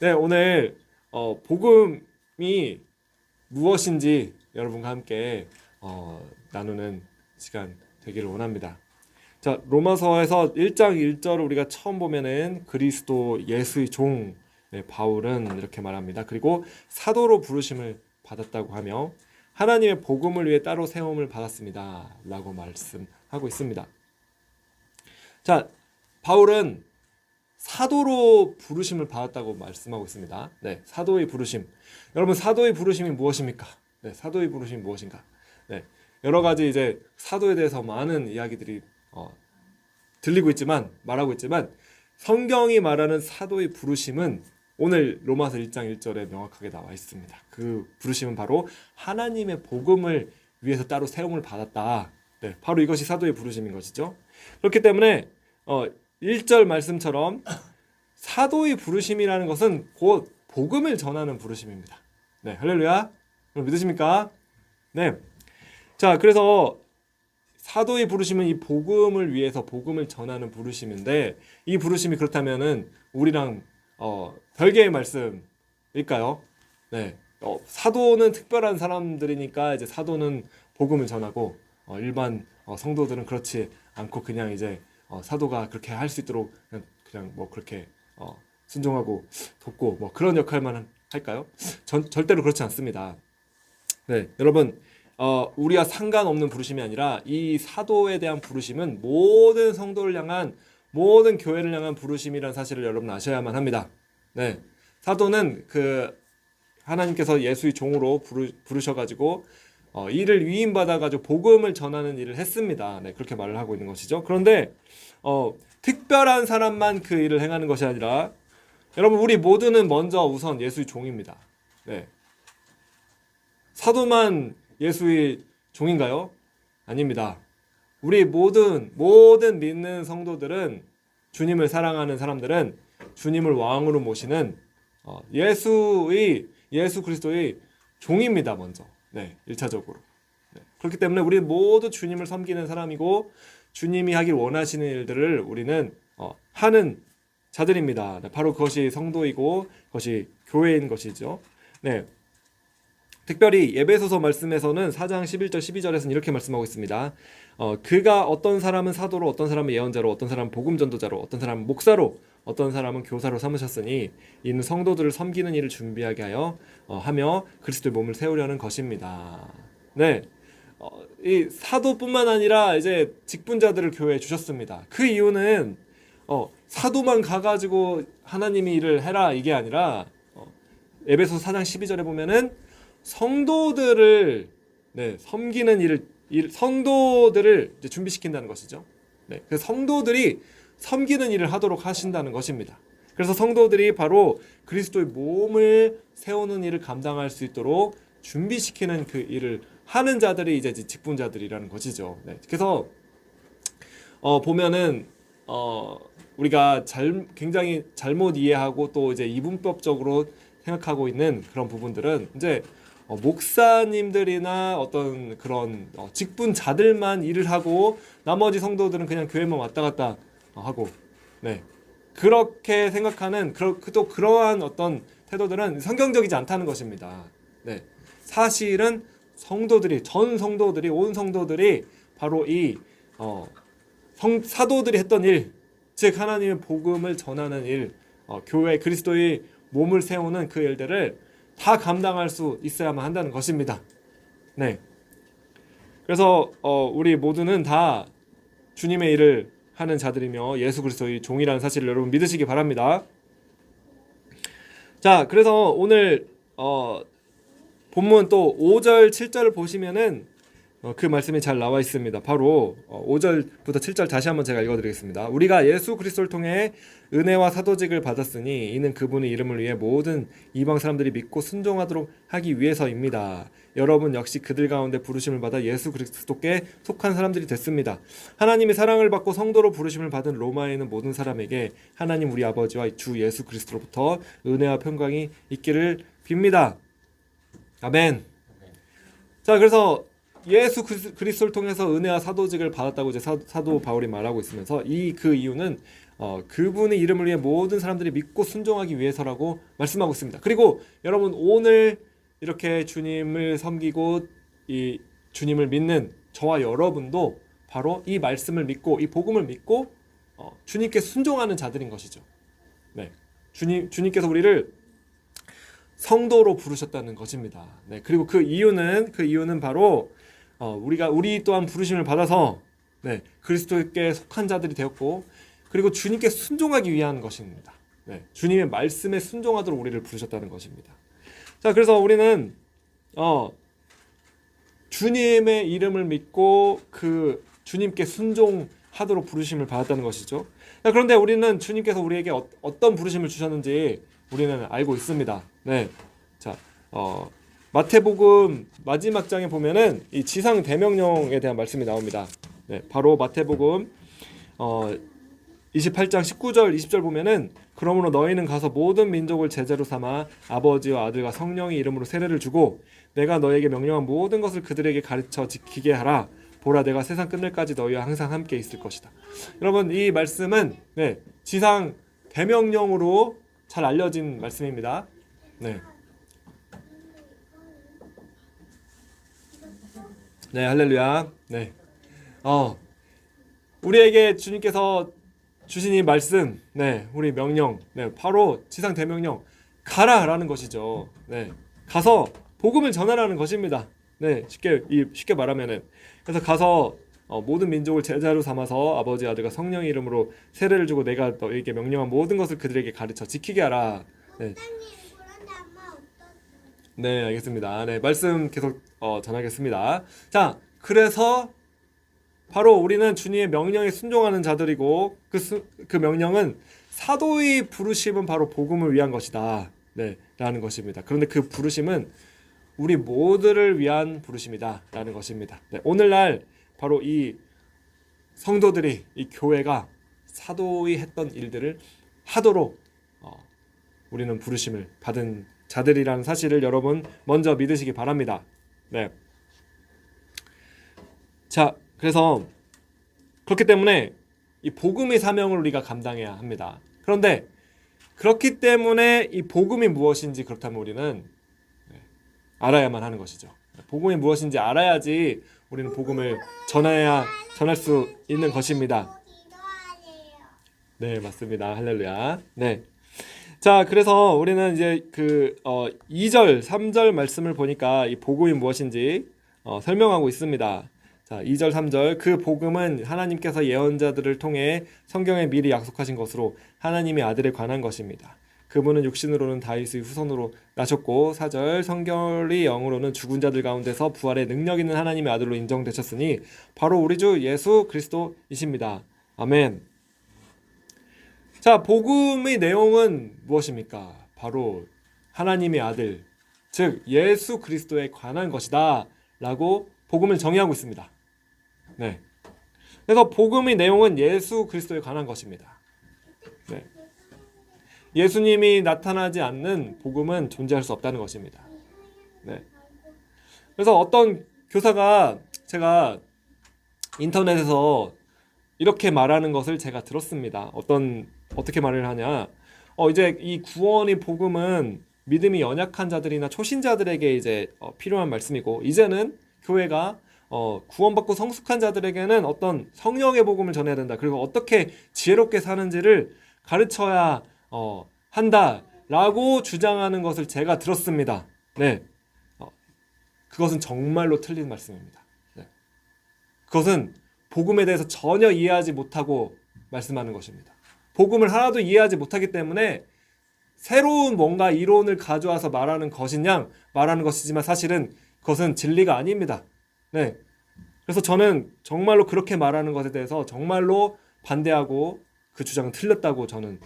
네, 오늘 복음이 무엇인지 여러분과 함께 나누는 시간 되기를 원합니다. 자, 로마서에서 1장 1절을 우리가 처음 보면은 그리스도 예수의 종 바울은 이렇게 말합니다. 그리고 사도로 부르심을 받았다고 하며 하나님의 복음을 위해 따로 세움을 받았습니다 라고 말씀하고 있습니다. 자, 바울은 사도로 부르심을 받았다고 말씀하고 있습니다. 네, 사도의 부르심. 여러분, 사도의 부르심이 무엇입니까? 네, 사도의 부르심이 무엇인가? 네, 여러 가지 이제 사도에 대해서 많은 이야기들이 말하고 있지만 성경이 말하는 사도의 부르심은 오늘 로마서 1장 1절에 명확하게 나와 있습니다. 그 부르심은 바로 하나님의 복음을 위해서 따로 세움을 받았다. 네, 바로 이것이 사도의 부르심인 것이죠. 그렇기 때문에 1절 말씀처럼 사도의 부르심이라는 것은 곧 복음을 전하는 부르심입니다. 네, 할렐루야. 믿으십니까? 네. 자, 그래서 사도의 부르심은 이 복음을 위해서 복음을 전하는 부르심인데, 이 부르심이 그렇다면은 우리랑 별개의 말씀일까요? 네. 사도는 특별한 사람들이니까 이제 사도는 복음을 전하고 일반 성도들은 그렇지 않고 그냥 이제 사도가 그렇게 할 수 있도록 그냥 뭐 그렇게 순종하고 돕고 뭐 그런 역할만 할까요? 절대로 그렇지 않습니다. 네, 여러분, 우리와 상관없는 부르심이 아니라 이 사도에 대한 부르심은 모든 성도를 향한, 모든 교회를 향한 부르심이라는 사실을 여러분 아셔야만 합니다. 네, 사도는 하나님께서 예수의 종으로 부르셔가지고 이를 위임받아가지고 복음을 전하는 일을 했습니다. 네, 그렇게 말을 하고 있는 것이죠. 그런데 특별한 사람만 그 일을 행하는 것이 아니라, 여러분, 우리 모두는 먼저 우선 예수의 종입니다. 네, 사도만 예수의 종인가요? 아닙니다. 우리 모든 믿는 성도들은, 주님을 사랑하는 사람들은 주님을 왕으로 모시는 예수 그리스도의 종입니다. 먼저. 네, 1차적으로. 네, 그렇기 때문에 우리 모두 주님을 섬기는 사람이고 주님이 하길 원하시는 일들을 우리는 하는 자들입니다. 네, 바로 그것이 성도이고 그것이 교회인 것이죠. 네. 특별히 예배소서 말씀에서는 4장 11절 12절에서는 이렇게 말씀하고 있습니다. 그가 어떤 사람은 사도로, 어떤 사람은 예언자로, 어떤 사람은 복음 전도자로, 어떤 사람은 목사로, 어떤 사람은 교사로 삼으셨으니 이는 성도들을 섬기는 일을 준비하게 하며 그리스도의 몸을 세우려는 것입니다. 네, 이 사도뿐만 아니라 이제 직분자들을 교회에 주셨습니다. 그 이유는 사도만 가가지고 하나님이 일을 해라 이게 아니라 에베소 4장 12절에 보면은 성도들을 섬기는 성도들을 이제 준비시킨다는 것이죠. 네, 그래서 성도들이 섬기는 일을 하도록 하신다는 것입니다. 그래서 성도들이 바로 그리스도의 몸을 세우는 일을 감당할 수 있도록 준비시키는 그 일을 하는 자들이 이제 직분자들이라는 것이죠. 네, 그래서 보면은 우리가 굉장히 잘못 이해하고 또 이제 이분법적으로 생각하고 있는 그런 부분들은 이제 목사님들이나 어떤 그런 직분자들만 일을 하고 나머지 성도들은 그냥 교회만 왔다 갔다 하고, 네, 그렇게 생각하는 또 그러한 어떤 태도들은 성경적이지 않다는 것입니다. 네, 사실은 전 성도들이, 온 성도들이 바로 이 사도들이 했던 일, 즉 하나님의 복음을 전하는 일, 교회 그리스도의 몸을 세우는 그 일들을 다 감당할 수 있어야만 한다는 것입니다. 네. 그래서 우리 모두는 다 주님의 일을 하는 자들이며 예수 그리스도의 종이라는 사실을 여러분 믿으시기 바랍니다. 자, 그래서 오늘 본문 또 5절, 7절을 보시면은 그 말씀이 잘 나와 있습니다. 바로 5절부터 7절 다시 한번 제가 읽어드리겠습니다. 우리가 예수 그리스도를 통해 은혜와 사도직을 받았으니 이는 그분의 이름을 위해 모든 이방 사람들이 믿고 순종하도록 하기 위해서입니다. 여러분 역시 그들 가운데 부르심을 받아 예수 그리스도께 속한 사람들이 됐습니다. 하나님의 사랑을 받고 성도로 부르심을 받은 로마에 있는 모든 사람에게 하나님 우리 아버지와 주 예수 그리스도로부터 은혜와 평강이 있기를 빕니다. 아멘. 자, 그래서 예수 그리스도를 통해서 은혜와 사도직을 받았다고 이제 사도 바울이 말하고 있으면서 그 이유는 그분의 이름을 위해 모든 사람들이 믿고 순종하기 위해서라고 말씀하고 있습니다. 그리고 여러분 오늘 이렇게 주님을 섬기고 이 주님을 믿는 저와 여러분도 바로 이 말씀을 믿고 이 복음을 믿고 주님께 순종하는 자들인 것이죠. 네, 주님께서 우리를 성도로 부르셨다는 것입니다. 네, 그리고 그 이유는 바로 우리 또한 부르심을 받아서 네, 그리스도께 속한 자들이 되었고 그리고 주님께 순종하기 위한 것입니다. 네, 주님의 말씀에 순종하도록 우리를 부르셨다는 것입니다. 자, 그래서 우리는 주님의 이름을 믿고 그 주님께 순종하도록 부르심을 받았다는 것이죠. 자, 그런데 우리는 주님께서 우리에게 어떤 부르심을 주셨는지 우리는 알고 있습니다. 네, 자, 마태복음 마지막 장에 보면은 이 지상 대명령에 대한 말씀이 나옵니다. 네, 바로 마태복음 28장 19절 20절 보면은 그러므로 너희는 가서 모든 민족을 제자로 삼아 아버지와 아들과 성령의 이름으로 세례를 주고 내가 너에게 명령한 모든 것을 그들에게 가르쳐 지키게 하라. 보라, 내가 세상 끝날까지 너희와 항상 함께 있을 것이다. 여러분, 이 말씀은 네, 지상 대명령으로 잘 알려진 말씀입니다. 네. 네, 할렐루야. 네. 우리에게 주님께서 주신 이 말씀, 네, 우리 명령, 네, 바로 지상 대명령, 가라라는 것이죠. 네, 가서 복음을 전하라는 것입니다. 네, 쉽게 말하면은 그래서 가서 모든 민족을 제자로 삼아서 아버지, 아들과 성령의 이름으로 세례를 주고 내가 너에게 명령한 모든 것을 그들에게 가르쳐 지키게 하라. 네, 네, 알겠습니다. 네, 말씀 계속 전하겠습니다. 자, 그래서 바로 우리는 주님의 명령에 순종하는 자들이고 그 명령은 사도의 부르심은 바로 복음을 위한 것이다. 네, 라는 것입니다. 그런데 그 부르심은 우리 모두를 위한 부르심이다. 라는 것입니다. 네, 오늘날 바로 이 성도들이 이 교회가 사도의 했던 일들을 하도록 우리는 부르심을 받은 자들이라는 사실을 여러분 먼저 믿으시기 바랍니다. 네. 자, 그래서 그렇기 때문에 이 복음의 사명을 우리가 감당해야 합니다. 그런데 그렇기 때문에 이 복음이 무엇인지 그렇다면 우리는 알아야만 하는 것이죠. 복음이 무엇인지 알아야지 우리는 복음을 전할 수 있는 것입니다. 네, 맞습니다. 할렐루야. 네. 자, 그래서 우리는 이제 2절, 3절 말씀을 보니까 이 복음이 무엇인지 설명하고 있습니다. 자, 2절, 3절. 그 복음은 하나님께서 예언자들을 통해 성경에 미리 약속하신 것으로 하나님의 아들에 관한 것입니다. 그분은 육신으로는 다윗의 후손으로 나셨고 4절 성결의 영으로는 죽은 자들 가운데서 부활의 능력 있는 하나님의 아들로 인정되셨으니 바로 우리 주 예수 그리스도이십니다. 아멘. 자, 복음의 내용은 무엇입니까? 바로 하나님의 아들, 즉 예수 그리스도에 관한 것이다 라고 복음을 정의하고 있습니다. 네. 그래서 복음의 내용은 예수 그리스도에 관한 것입니다. 네. 예수님이 나타나지 않는 복음은 존재할 수 없다는 것입니다. 네. 그래서 어떤 교사가 제가 인터넷에서 이렇게 말하는 것을 제가 들었습니다. 어떻게 말을 하냐? 이제 이 구원의 복음은 믿음이 연약한 자들이나 초신자들에게 이제 필요한 말씀이고 이제는 교회가 구원받고 성숙한 자들에게는 어떤 성령의 복음을 전해야 된다. 그리고 어떻게 지혜롭게 사는지를 가르쳐야 한다라고 주장하는 것을 제가 들었습니다. 네, 그것은 정말로 틀린 말씀입니다. 네. 그것은 복음에 대해서 전혀 이해하지 못하고 말씀하는 것입니다. 복음을 하나도 이해하지 못하기 때문에 새로운 뭔가 이론을 가져와서 말하는 것이냐 말하는 것이지만 사실은 그것은 진리가 아닙니다. 네. 그래서 저는 정말로 그렇게 말하는 것에 대해서 정말로 반대하고 그 주장은 틀렸다고 저는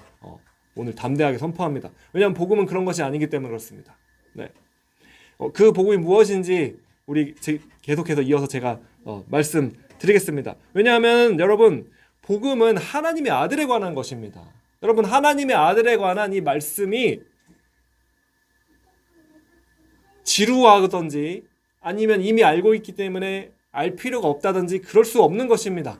오늘 담대하게 선포합니다. 왜냐하면 복음은 그런 것이 아니기 때문에 그렇습니다. 네. 그 복음이 무엇인지 우리 계속해서 이어서 제가 말씀드리겠습니다. 왜냐하면 여러분 복음은 하나님의 아들에 관한 것입니다. 여러분 하나님의 아들에 관한 이 말씀이 지루하든지 아니면 이미 알고 있기 때문에 알 필요가 없다든지 그럴 수 없는 것입니다.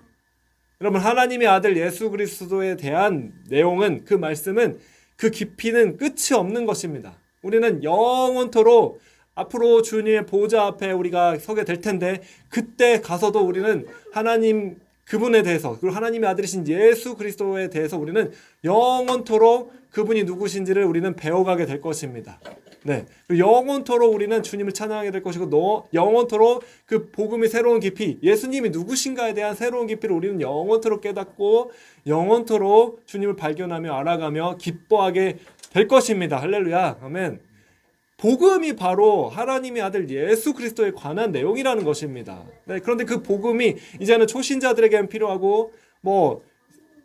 여러분, 하나님의 아들 예수 그리스도에 대한 내용은, 그 말씀은, 그 깊이는 끝이 없는 것입니다. 우리는 영원토록 앞으로 주님의 보좌 앞에 우리가 서게 될 텐데, 그때 가서도 우리는 하나님 그분에 대해서, 그리고 하나님의 아들이신 예수 그리스도에 대해서 우리는 영원토록 그분이 누구신지를 우리는 배워가게 될 것입니다. 네, 영원토록 우리는 주님을 찬양하게 될 것이고, 영원토록 그 복음의 새로운 깊이, 예수님이 누구신가에 대한 새로운 깊이를 우리는 영원토록 깨닫고 영원토록 주님을 발견하며 알아가며 기뻐하게 될 것입니다. 할렐루야, 아멘. 복음이 바로 하나님의 아들 예수 그리스도에 관한 내용이라는 것입니다. 네, 그런데 그 복음이 이제는 초신자들에게는 필요하고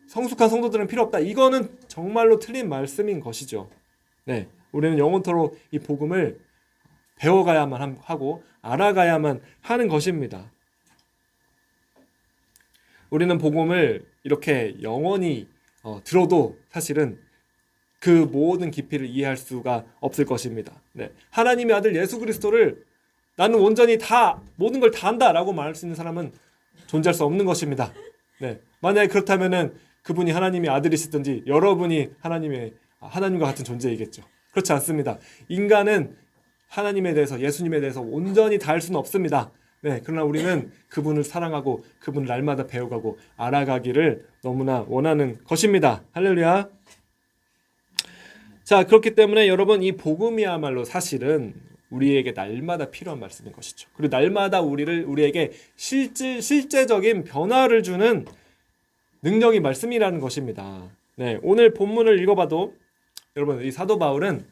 성숙한 성도들은 필요 없다. 이거는 정말로 틀린 말씀인 것이죠. 네, 우리는 영원토록 이 복음을 배워가야만 하고 알아가야만 하는 것입니다. 우리는 복음을 이렇게 영원히 들어도 사실은 그 모든 깊이를 이해할 수가 없을 것입니다. 네, 하나님의 아들 예수 그리스도를 나는 온전히 다 모든 걸 다 안다라고 말할 수 있는 사람은 존재할 수 없는 것입니다. 네, 만약에 그렇다면은 그분이 하나님의 아들이시든지 여러분이 하나님과 같은 존재이겠죠. 그렇지 않습니다. 인간은 하나님에 대해서, 예수님에 대해서 온전히 다 알 수는 없습니다. 네, 그러나 우리는 그분을 사랑하고 그분을 날마다 배워가고 알아가기를 너무나 원하는 것입니다. 할렐루야. 자, 그렇기 때문에 여러분, 이 복음이야말로 사실은 우리에게 날마다 필요한 말씀인 것이죠. 그리고 날마다 우리에게 실제적인 변화를 주는 능력이 말씀이라는 것입니다. 네, 오늘 본문을 읽어봐도 여러분, 이 사도 바울은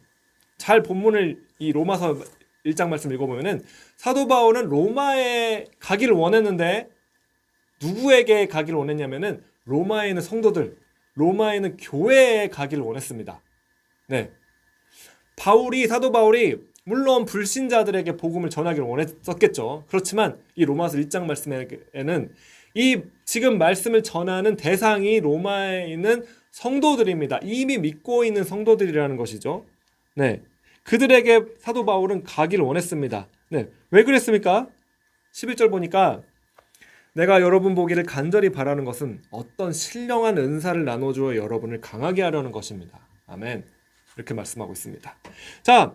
잘 본문을, 이 로마서 1장 말씀 읽어보면은 사도 바울은 로마에 가기를 원했는데 누구에게 가기를 원했냐면은 로마에 있는 성도들, 로마에 있는 교회에 가기를 원했습니다. 네, 사도 바울이 물론 불신자들에게 복음을 전하기를 원했었겠죠. 그렇지만 이 로마서 1장 말씀에는 이 지금 말씀을 전하는 대상이 로마에 있는 성도들입니다. 이미 믿고 있는 성도들이라는 것이죠. 네, 그들에게 사도 바울은 가기를 원했습니다. 네, 왜 그랬습니까? 11절 보니까 내가 여러분 보기를 간절히 바라는 것은 어떤 신령한 은사를 나눠주어 여러분을 강하게 하려는 것입니다. 아멘. 이렇게 말씀하고 있습니다. 자,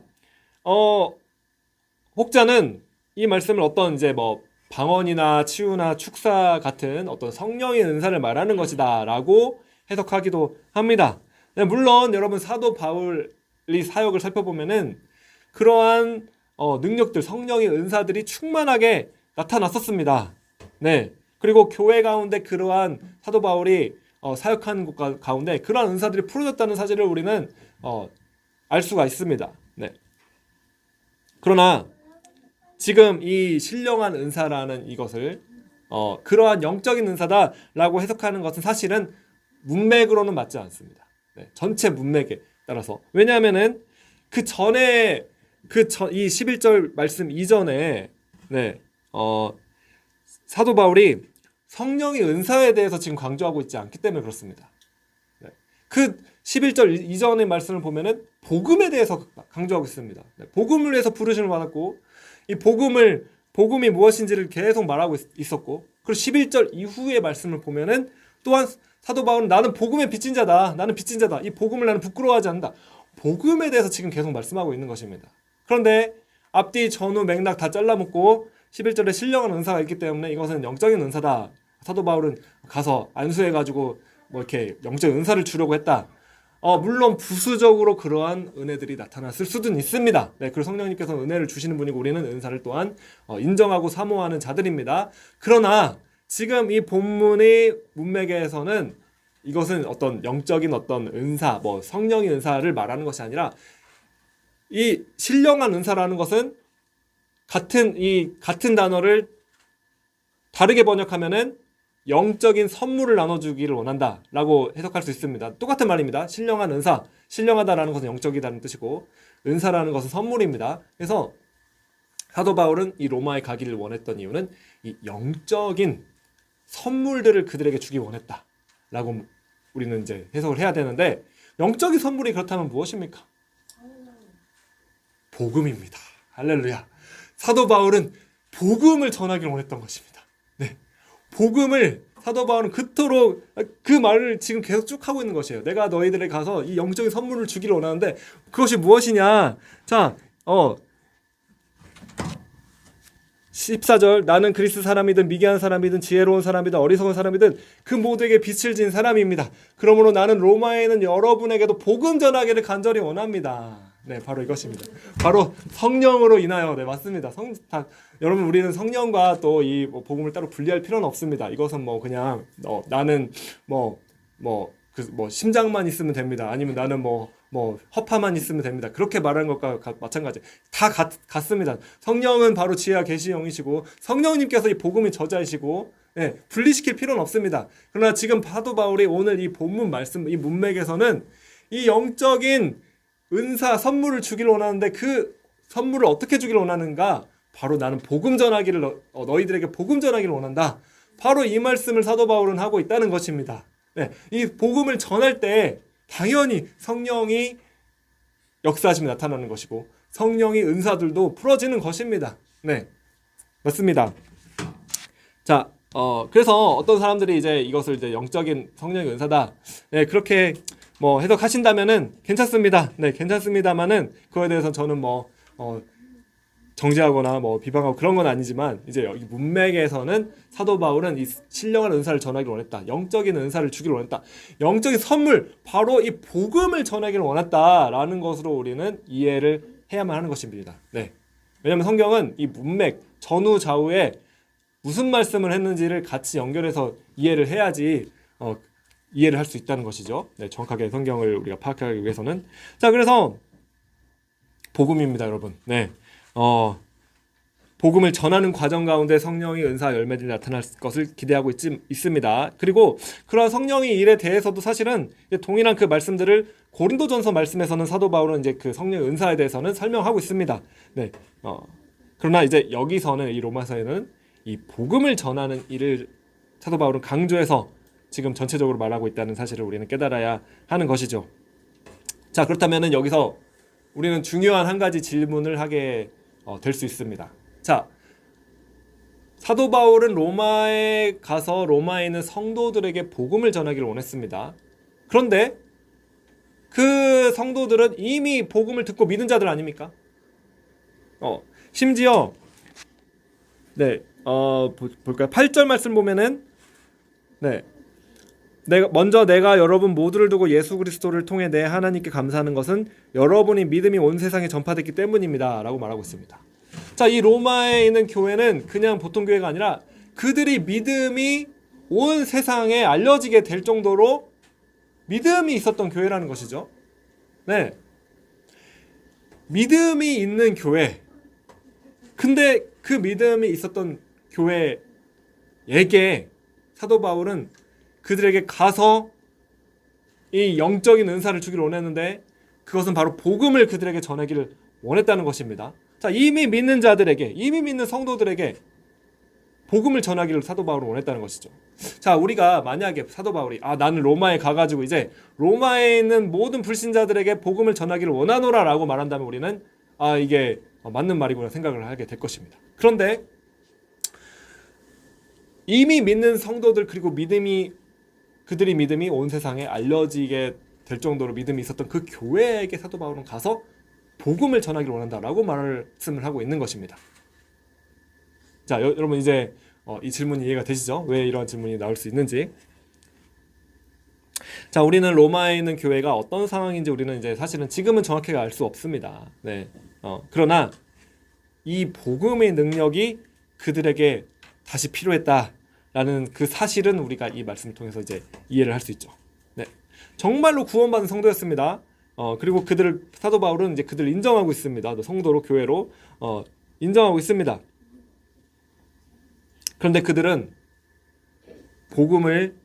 혹자는 이 말씀을 어떤 방언이나 치유나 축사 같은 어떤 성령의 은사를 말하는 것이다 라고 해석하기도 합니다. 네, 물론 여러분, 사도 바울이 사역을 살펴보면은 그러한 능력들, 성령의 은사들이 충만하게 나타났었습니다. 네, 그리고 교회 가운데 그러한 사도 바울이 사역하는 곳 가운데 그러한 은사들이 풀어졌다는 사실을 우리는 알 수가 있습니다. 네. 그러나 지금 이 신령한 은사라는 이것을 그러한 영적인 은사다라고 해석하는 것은 사실은 문맥으로는 맞지 않습니다. 네, 전체 문맥에 따라서. 왜냐하면은 그 전에 이 11절 말씀 이전에 사도 바울이 성령의 은사에 대해서 지금 강조하고 있지 않기 때문에 그렇습니다. 네, 그 11절 이전의 말씀을 보면은 복음에 대해서 강조하고 있습니다. 네, 복음을 위해서 부르심을 받았고, 이 복음이 무엇인지를 계속 말하고 있었고, 그리고 11절 이후의 말씀을 보면은 또한 사도 바울은 나는 복음의 빚진 자다. 나는 빚진 자다. 이 복음을 나는 부끄러워하지 않는다. 복음에 대해서 지금 계속 말씀하고 있는 것입니다. 그런데 앞뒤 전후 맥락 다 잘라먹고 11절에 신령한 은사가 있기 때문에 이것은 영적인 은사다. 사도 바울은 가서 안수해가지고 이렇게 영적인 은사를 주려고 했다. 물론 부수적으로 그러한 은혜들이 나타났을 수도 있습니다. 네, 그리고 성령님께서 은혜를 주시는 분이고 우리는 은사를 또한 인정하고 사모하는 자들입니다. 그러나 지금 이 본문의 문맥에서는 이것은 어떤 영적인 어떤 은사, 성령의 은사를 말하는 것이 아니라 이 신령한 은사라는 것은 같은 단어를 다르게 번역하면은 영적인 선물을 나눠주기를 원한다라고 해석할 수 있습니다. 똑같은 말입니다. 신령한 은사, 신령하다라는 것은 영적이라는 뜻이고 은사라는 것은 선물입니다. 그래서 사도 바울은 이 로마에 가기를 원했던 이유는 이 영적인 선물들을 그들에게 주기 원했다라고 우리는 이제 해석을 해야 되는데, 영적인 선물이 그렇다면 무엇입니까? 복음입니다. 할렐루야. 사도 바울은 복음을 전하기를 원했던 것입니다. 네, 복음을 사도 바울은 그토록 그 말을 지금 계속 쭉 하고 있는 것이에요. 내가 너희들에게 가서 이 영적인 선물을 주기를 원하는데 그것이 무엇이냐? 자, 14절 나는 그리스 사람이든 미개한 사람이든 지혜로운 사람이든 어리석은 사람이든 그 모두에게 빛을 진 사람입니다. 그러므로 나는 로마에 있는 여러분에게도 복음 전하기를 간절히 원합니다. 네, 바로 이것입니다. 바로 성령으로 인하여. 네, 맞습니다. 여러분, 우리는 성령과 또 이 복음을 따로 분리할 필요는 없습니다. 이것은 뭐 그냥 나는 심장만 있으면 됩니다. 아니면 나는 허파만 있으면 됩니다. 그렇게 말하는 것과 마찬가지. 다 같습니다. 성령은 바로 지혜와 계시의 영이시고 성령님께서 이 복음의 저자이시고, 네, 분리시킬 필요는 없습니다. 그러나 지금 사도 바울이 오늘 이 본문 말씀, 이 문맥에서는 이 영적인 은사, 선물을 주기를 원하는데 그 선물을 어떻게 주기를 원하는가? 바로 나는 복음 전하기를 너희들에게 복음 전하기를 원한다. 바로 이 말씀을 사도 바울은 하고 있다는 것입니다. 네, 이 복음을 전할 때 당연히 성령이 역사하심이 나타나는 것이고 성령의 은사들도 풀어지는 것입니다. 네, 맞습니다. 자, 그래서 어떤 사람들이 이제 이것을 이제 영적인 성령의 은사다, 네, 그렇게 해석하신다면은 괜찮습니다. 네, 괜찮습니다만은 그거에 대해서 저는 정죄하거나 비방하고 그런 건 아니지만, 이제 여기 문맥에서는 사도 바울은 이 신령한 은사를 전하기를 원했다. 영적인 은사를 주기를 원했다. 영적인 선물, 바로 이 복음을 전하기를 원했다라는 것으로 우리는 이해를 해야만 하는 것입니다. 네. 왜냐하면 성경은 이 문맥, 전후 좌우에 무슨 말씀을 했는지를 같이 연결해서 이해를 해야지 이해를 할 수 있다는 것이죠. 네, 정확하게 성경을 우리가 파악하기 위해서는. 자, 그래서 복음입니다, 여러분. 네. 복음을 전하는 과정 가운데 성령의 은사 열매들이 나타날 것을 기대하고 있습니다. 그리고 그러한 성령의 일에 대해서도 사실은 동일한 그 말씀들을 고린도전서 말씀에서는 사도 바울은 이제 그 성령의 은사에 대해서는 설명하고 있습니다. 네. 그러나 이제 여기서는 이 로마서에는 이 복음을 전하는 일을 사도 바울은 강조해서 지금 전체적으로 말하고 있다는 사실을 우리는 깨달아야 하는 것이죠. 자, 그렇다면은 여기서 우리는 중요한 한 가지 질문을 하게 될 수 있습니다. 자, 사도 바울은 로마에 가서 로마에 있는 성도들에게 복음을 전하기를 원했습니다. 그런데 그 성도들은 이미 복음을 듣고 믿은 자들 아닙니까? 심지어 볼까요? 8절 말씀 보면은 내가 여러분 모두를 두고 예수 그리스도를 통해 내 하나님께 감사하는 것은 여러분이 믿음이 온 세상에 전파됐기 때문입니다 라고 말하고 있습니다. 자, 이 로마에 있는 교회는 그냥 보통 교회가 아니라 그들이 믿음이 온 세상에 알려지게 될 정도로 믿음이 있었던 교회라는 것이죠. 네, 믿음이 있는 교회. 근데 그 믿음이 있었던 교회에게 사도 바울은 그들에게 가서 이 영적인 은사를 주기를 원했는데 그것은 바로 복음을 그들에게 전하기를 원했다는 것입니다. 자, 이미 믿는 자들에게, 이미 믿는 성도들에게 복음을 전하기를 사도 바울은 원했다는 것이죠. 자, 우리가 만약에 사도 바울이 나는 로마에 가가지고 이제 로마에 있는 모든 불신자들에게 복음을 전하기를 원하노라 라고 말한다면 우리는 이게 맞는 말이구나 생각을 하게 될 것입니다. 그런데 이미 믿는 성도들, 그리고 그들이 믿음이 온 세상에 알려지게 될 정도로 믿음이 있었던 그 교회에게 사도 바울은 가서 복음을 전하기를 원한다라고 말씀을 하고 있는 것입니다. 자, 여러분 이제 이 질문이 이해가 되시죠? 왜 이런 질문이 나올 수 있는지. 자, 우리는 로마에 있는 교회가 어떤 상황인지 우리는 이제 사실은 지금은 정확하게 알 수 없습니다. 네. 그러나 이 복음의 능력이 그들에게 다시 필요했다라는 그 사실은 우리가 이 말씀을 통해서 이제 이해를 할 수 있죠. 네. 정말로 구원받은 성도였습니다. 그리고 사도 바울은 이제 그들을 인정하고 있습니다. 성도로, 교회로 인정하고 있습니다. 그런데 그들은 복음을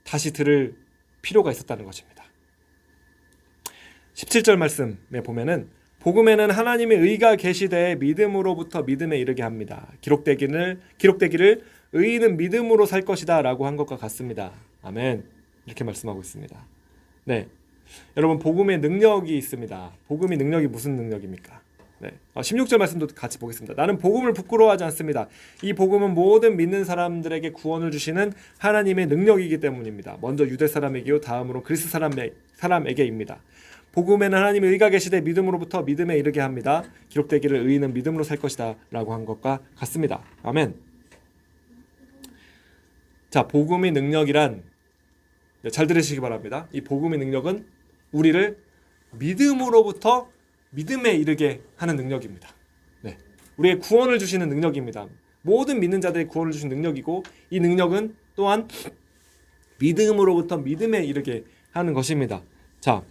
다시 들을 필요가 있었다는 것입니다. 17절 말씀에 보면은 복음에는 하나님의 의가 계시되 믿음으로부터 믿음에 이르게 합니다. 기록되기를 의인은 믿음으로 살 것이다 라고 한 것과 같습니다. 아멘. 이렇게 말씀하고 있습니다. 네, 여러분 복음의 능력이 있습니다. 복음의 능력이 무슨 능력입니까? 네. 16절 말씀도 같이 보겠습니다. 나는 복음을 부끄러워하지 않습니다. 이 복음은 모든 믿는 사람들에게 구원을 주시는 하나님의 능력이기 때문입니다. 먼저 유대 사람에게요, 다음으로 그리스 사람에게입니다. 복음에는 하나님의 의가 계시되 믿음으로부터 믿음에 이르게 합니다. 기록되기를 의인은 믿음으로 살 것이다 라고 한 것과 같습니다. 아멘. 자, 복음의 능력이란, 잘 들으시기 바랍니다. 이 복음의 능력은 우리를 믿음으로부터 믿음에 이르게 하는 능력입니다. 네. 우리의 구원을 주시는 능력입니다. 모든 믿는 자들의 구원을 주시는 능력이고, 이 능력은 또한 믿음으로부터 믿음에 이르게 하는 것입니다. 자,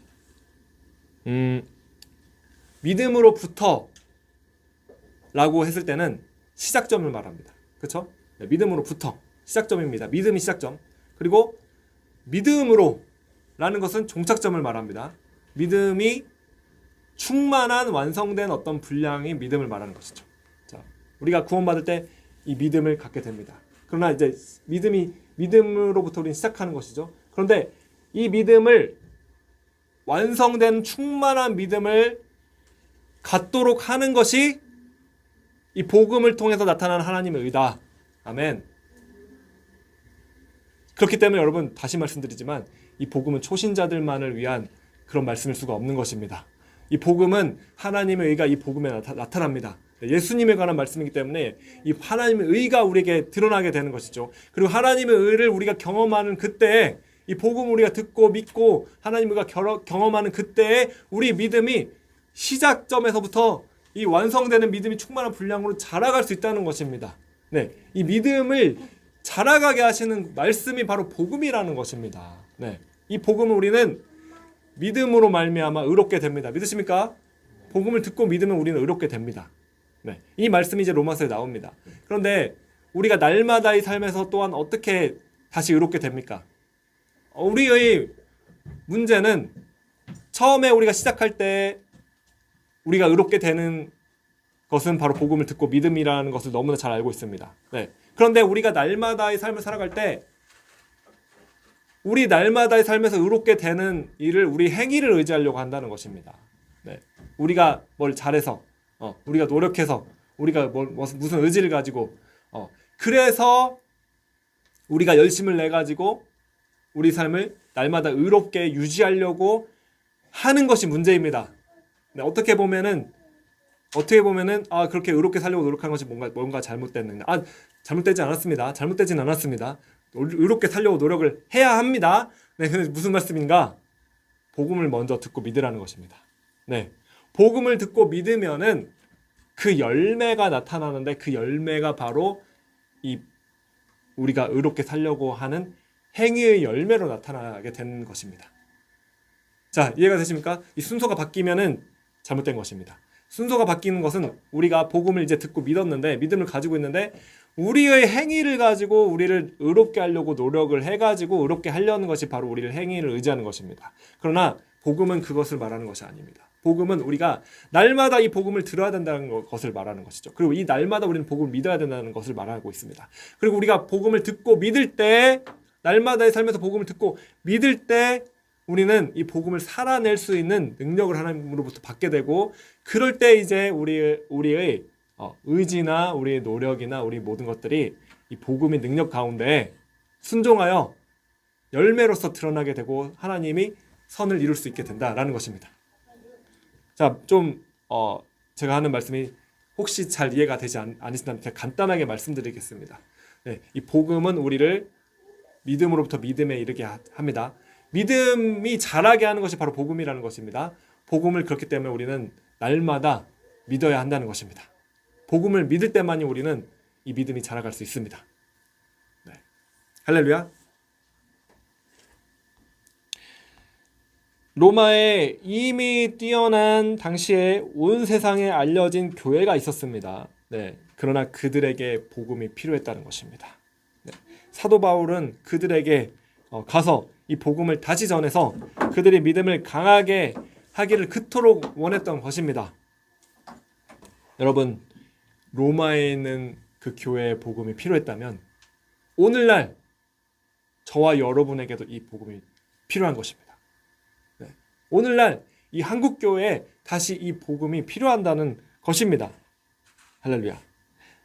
믿음으로부터 라고 했을 때는 시작점을 말합니다. 그렇죠? 네, 믿음으로부터 시작점입니다. 믿음이 시작점. 그리고 믿음으로 라는 것은 종착점을 말합니다. 믿음이 충만한 완성된 어떤 분량의 믿음을 말하는 것이죠. 자, 우리가 구원받을 때 이 믿음을 갖게 됩니다. 그러나 이제 믿음으로부터 우리는 시작하는 것이죠. 그런데 이 믿음을 완성된 충만한 믿음을 갖도록 하는 것이 이 복음을 통해서 나타나는 하나님의 의다. 아멘. 그렇기 때문에 여러분, 다시 말씀드리지만 이 복음은 초신자들만을 위한 그런 말씀일 수가 없는 것입니다. 이 복음은 하나님의 의가 이 복음에 나타납니다. 예수님에 관한 말씀이기 때문에 이 하나님의 의가 우리에게 드러나게 되는 것이죠. 그리고 하나님의 의를 우리가 경험하는 그때에, 이 복음을 우리가 듣고 믿고 하나님의 의가 경험하는 그때에 우리 믿음이 시작점에서부터 이 완성되는 믿음이 충만한 분량으로 자라갈 수 있다는 것입니다. 네, 이 믿음을 자라가게 하시는 말씀이 바로 복음이라는 것입니다. 네, 이 복음을 우리는 믿음으로 말미암아 의롭게 됩니다. 믿으십니까? 복음을 듣고 믿으면 우리는 의롭게 됩니다. 네, 이 말씀이 이제 로마서에 나옵니다. 그런데 우리가 날마다의 삶에서 또한 어떻게 다시 의롭게 됩니까? 우리의 문제는 처음에 우리가 시작할 때 우리가 의롭게 되는 것은 바로 복음을 듣고 믿음이라는 것을 너무나 잘 알고 있습니다. 네. 그런데 우리가 날마다의 삶을 살아갈 때 우리 날마다의 삶에서 의롭게 되는 일을 우리 행위를 의지하려고 한다는 것입니다. 네. 우리가 뭘 잘해서, 우리가 노력해서, 우리가 무슨 의지를 가지고, 그래서 우리가 열심을 내 가지고 우리 삶을 날마다 의롭게 유지하려고 하는 것이 문제입니다. 네. 어떻게 보면은 그렇게 의롭게 살려고 노력하는 것이 뭔가 잘못됐는데, 잘못되지 않았습니다. 잘못되진 않았습니다. 의롭게 살려고 노력을 해야 합니다. 네, 근데 무슨 말씀인가? 복음을 먼저 듣고 믿으라는 것입니다. 네, 복음을 듣고 믿으면은 그 열매가 나타나는데 그 열매가 바로 이 우리가 의롭게 살려고 하는 행위의 열매로 나타나게 되는 것입니다. 자, 이해가 되십니까? 이 순서가 바뀌면은 잘못된 것입니다. 순서가 바뀌는 것은 우리가 복음을 이제 듣고 믿었는데, 믿음을 가지고 있는데 우리의 행위를 가지고 우리를 의롭게 하려고 노력을 해가지고 의롭게 하려는 것이 바로 우리를 행위를 의지하는 것입니다. 그러나 복음은 그것을 말하는 것이 아닙니다. 복음은 우리가 날마다 이 복음을 들어야 된다는 것을 말하는 것이죠. 그리고 이 날마다 우리는 복음을 믿어야 된다는 것을 말하고 있습니다. 그리고 우리가 복음을 듣고 믿을 때, 날마다의 삶에서 복음을 듣고 믿을 때 우리는 이 복음을 살아낼 수 있는 능력을 하나님으로부터 받게 되고, 그럴 때 이제 우리의 의지나 우리의 노력이나 우리 모든 것들이 이 복음의 능력 가운데 순종하여 열매로서 드러나게 되고 하나님이 선을 이룰 수 있게 된다라는 것입니다. 자, 좀 제가 하는 말씀이 혹시 잘 이해가 되지 않으신다면 제가 간단하게 말씀드리겠습니다. 네, 이 복음은 우리를 믿음으로부터 믿음에 이르게 합니다. 믿음이 자라게 하는 것이 바로 복음이라는 것입니다. 복음을 그렇기 때문에 우리는 날마다 믿어야 한다는 것입니다. 복음을 믿을 때만이 우리는 이 믿음이 자라갈 수 있습니다. 네. 할렐루야. 로마에 이미 뛰어난 당시에 온 세상에 알려진 교회가 있었습니다. 네. 그러나 그들에게 복음이 필요했다는 것입니다. 네. 사도 바울은 그들에게 가서 이 복음을 다시 전해서 그들의 믿음을 강하게 하기를 그토록 원했던 것입니다. 여러분, 로마에 있는 그 교회의 복음이 필요했다면 오늘날 저와 여러분에게도 이 복음이 필요한 것입니다. 네. 오늘날 이 한국교회에 다시 이 복음이 필요하다는 것입니다. 할렐루야.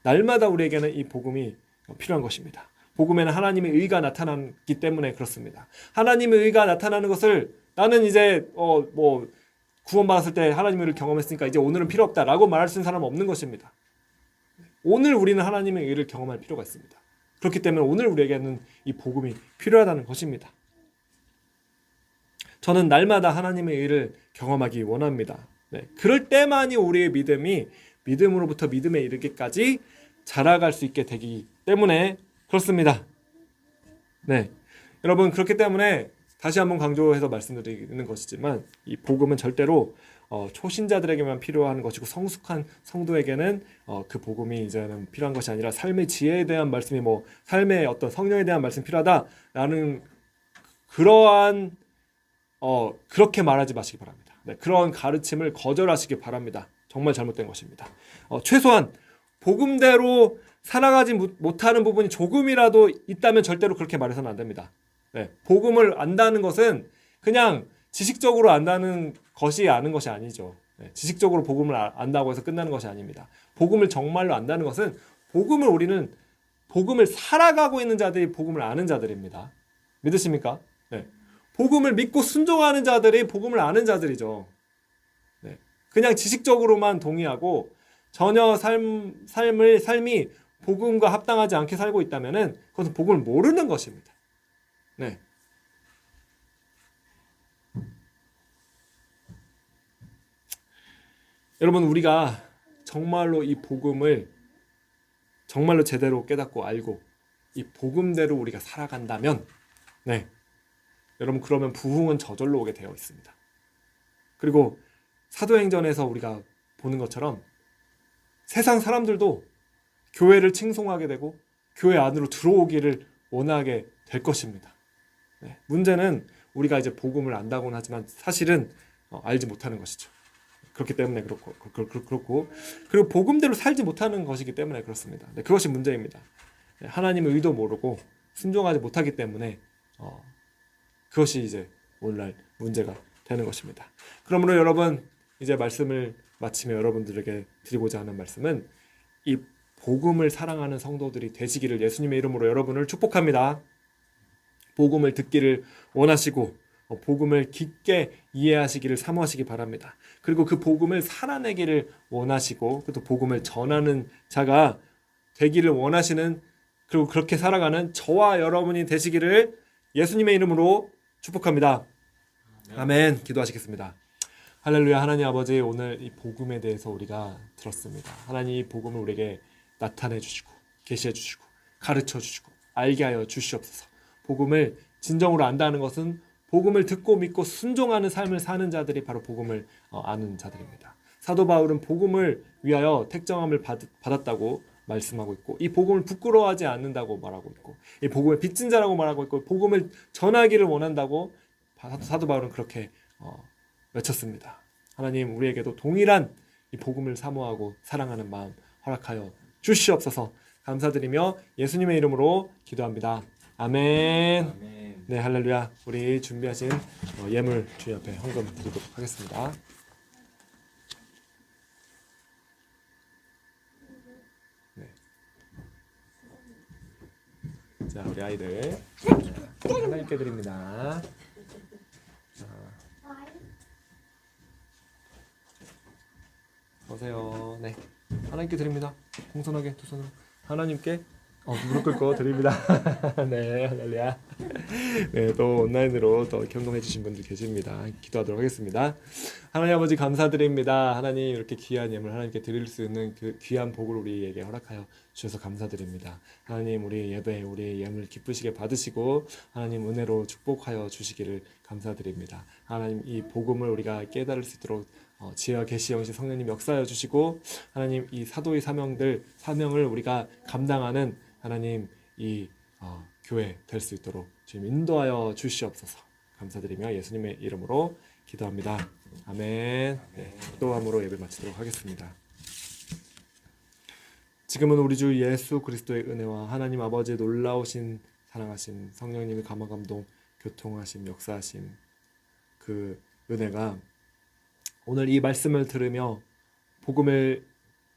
날마다 우리에게는 이 복음이 필요한 것입니다. 복음에는 하나님의 의가 나타나기 때문에 그렇습니다. 하나님의 의가 나타나는 것을 나는 이제 구원받았을 때 하나님의 의를 경험했으니까 이제 오늘은 필요 없다라고 말할 수 있는 사람은 없는 것입니다. 오늘 우리는 하나님의 의를 경험할 필요가 있습니다. 그렇기 때문에 오늘 우리에게는 이 복음이 필요하다는 것입니다. 저는 날마다 하나님의 의를 경험하기 원합니다. 네, 그럴 때만이 우리의 믿음이 믿음으로부터 믿음에 이르기까지 자라갈 수 있게 되기 때문에 그렇습니다. 네, 여러분 그렇기 때문에 다시 한번 강조해서 말씀드리는 것이지만 이 복음은 절대로 초신자들에게만 필요한 것이고 성숙한 성도에게는 그 복음이 이제는 필요한 것이 아니라 삶의 지혜에 대한 말씀이 삶의 어떤 성령에 대한 말씀이 필요하다라는 그러한 그렇게 말하지 마시기 바랍니다. 네, 그런 가르침을 거절하시기 바랍니다. 정말 잘못된 것입니다. 최소한 복음대로 살아가지 못하는 부분이 조금이라도 있다면 절대로 그렇게 말해서는 안 됩니다. 네, 복음을 안다는 것은 그냥 지식적으로 안다는 것이 아는 것이 아니죠. 네, 지식적으로 복음을 안다고 해서 끝나는 것이 아닙니다. 복음을 정말로 안다는 것은 우리는 복음을 살아가고 있는 자들이 복음을 아는 자들입니다. 믿으십니까? 네. 복음을 믿고 순종하는 자들이 복음을 아는 자들이죠. 네. 그냥 지식적으로만 동의하고 전혀 삶이 복음과 합당하지 않게 살고 있다면은 그것은 복음을 모르는 것입니다. 네. 여러분 우리가 정말로 이 복음을 정말로 제대로 깨닫고 알고 이 복음대로 우리가 살아간다면 네. 여러분 그러면 부흥은 저절로 오게 되어 있습니다. 그리고 사도행전에서 우리가 보는 것처럼 세상 사람들도 교회를 칭송하게 되고 교회 안으로 들어오기를 원하게 될 것입니다. 네. 문제는 우리가 이제 복음을 안다고는 하지만 사실은 알지 못하는 것이죠. 그렇기 때문에 그렇고 그리고 복음대로 살지 못하는 것이기 때문에 그렇습니다. 네, 그것이 문제입니다. 네, 하나님의 의도 모르고 순종하지 못하기 때문에 그것이 이제 오늘날 문제가 되는 것입니다. 그러므로 여러분 이제 말씀을 마치며 여러분들에게 드리고자 하는 말씀은 이 복음을 사랑하는 성도들이 되시기를 예수님의 이름으로 여러분을 축복합니다. 복음을 듣기를 원하시고 복음을 깊게 이해하시기를 사모하시기 바랍니다. 그리고 그 복음을 살아내기를 원하시고 또 복음을 전하는 자가 되기를 원하시는 그리고 그렇게 살아가는 저와 여러분이 되시기를 예수님의 이름으로 축복합니다. 아멘. 기도하시겠습니다. 할렐루야. 하나님 아버지, 오늘 이 복음에 대해서 우리가 들었습니다. 하나님 이 복음을 우리에게 나타내 주시고 계시해 주시고 가르쳐 주시고 알게 하여 주시옵소서. 복음을 진정으로 안다는 것은 복음을 듣고 믿고 순종하는 삶을 사는 자들이 바로 복음을 아는 자들입니다. 사도 바울은 복음을 위하여 택정함을 받았다고 말씀하고 있고 이 복음을 부끄러워하지 않는다고 말하고 있고 이 복음의 빚진 자라고 말하고 있고 복음을 전하기를 원한다고 사도 바울은 그렇게 외쳤습니다. 하나님 우리에게도 동일한 이 복음을 사모하고 사랑하는 마음 허락하여 주시옵소서. 감사드리며 예수님의 이름으로 기도합니다. 아멘. 아멘. 네, 할렐루야. 우리 준비하신 예물 주님 앞에 헌금 드리도록 하겠습니다. 네. 자, 우리 아이들 하나님께 드립니다. 보세요. 네, 하나님께 드립니다. 공손하게 두 손으로 하나님께 무릎 꿇고 드립니다. 네, 할렐루야. 네, 또 온라인으로 또 경동해 주신 분들 계십니다. 기도하도록 하겠습니다. 하나님 아버지 감사드립니다. 하나님 이렇게 귀한 예물 하나님께 드릴 수 있는 그 귀한 복을 우리에게 허락하여 주셔서 감사드립니다. 하나님 우리 예배, 우리 예물 기쁘시게 받으시고 하나님 은혜로 축복하여 주시기를 감사드립니다. 하나님 이 복음을 우리가 깨달을 수 있도록 지혜와 계시 영신 성령님 역사하여 주시고 하나님 이 사도의 사명을 우리가 감당하는 하나님 이 교회 될 수 있도록 주님 인도하여 주시옵소서. 감사드리며 예수님의 이름으로 기도합니다. 아멘. 네, 기도함으로 예배 마치도록 하겠습니다. 지금은 우리 주 예수 그리스도의 은혜와 하나님 아버지의 놀라우신 사랑하심 성령님의 감화감동 교통하심 역사하심 그 은혜가 오늘 이 말씀을 들으며 복음을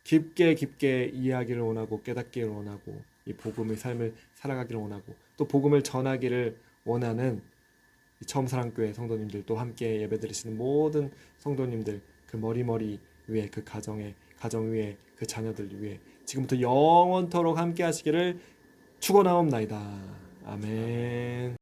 깊게 깊게 이해하기를 원하고 깨닫기를 원하고 이 복음의 삶을 살아가기를 원하고 또 복음을 전하기를 원하는 이 처음사랑교회 성도님들도 함께 예배드리시는 모든 성도님들 그 머리머리 위에 그 가정 위에 그 자녀들 위에 지금부터 영원토록 함께 하시기를 축원하옵나이다. 아멘.